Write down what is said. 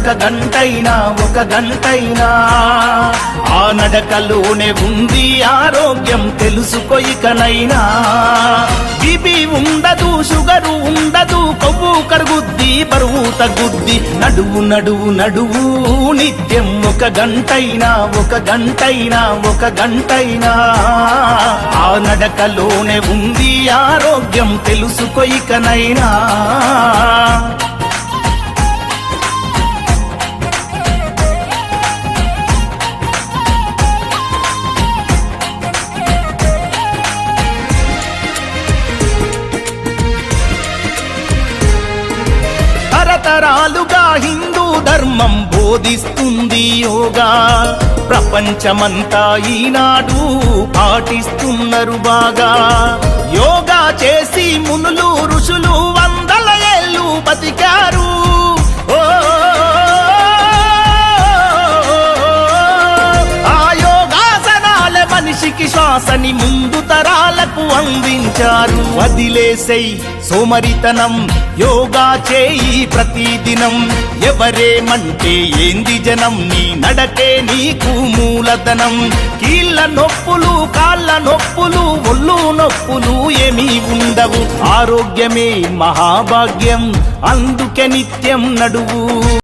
ఒక గంటైనా ఆ నడకలోనే ఉంది ఆరోగ్యం తెలుసుకో ఇకనైనా. బీపీ ఉండదు, షుగరు ఉండదు, కొవ్వు కరుగుద్ది, బరువు తగ్గుద్ది. నడువు నడువు నడువు నిత్యం ఒక గంటైనా ఒక గంటైనా ఆ నడకలోనే ఉంది ఆరోగ్యం తెలుసుకో ఇకనైనా. తరతరాలుగా హిందూ ధర్మం బోధిస్తుంది యోగా. ప్రపంచమంతా ఈనాడు పాటిస్తున్నారు బాగా. యోగా చేసి మునులు ఋషులు వందల ఏళ్ళు బతికారు. ఆ యోగాసనాల మనిషికి శ్వాసని ముందు తరాలకు అందించారు. వదిలేసై సోమరితనం, యోగా చేయి ప్రతిదినం. ఎవరేమంటే ఏంది జనం, నీ నడకే నీకు మూలధనం. కీళ్ళ నొప్పులు, కాళ్ళ నొప్పులు, ఒళ్ళు నొప్పులు ఏమీ ఉండవు. ఆరోగ్యమే మహాభాగ్యం, అందుకే నిత్యం నడువు.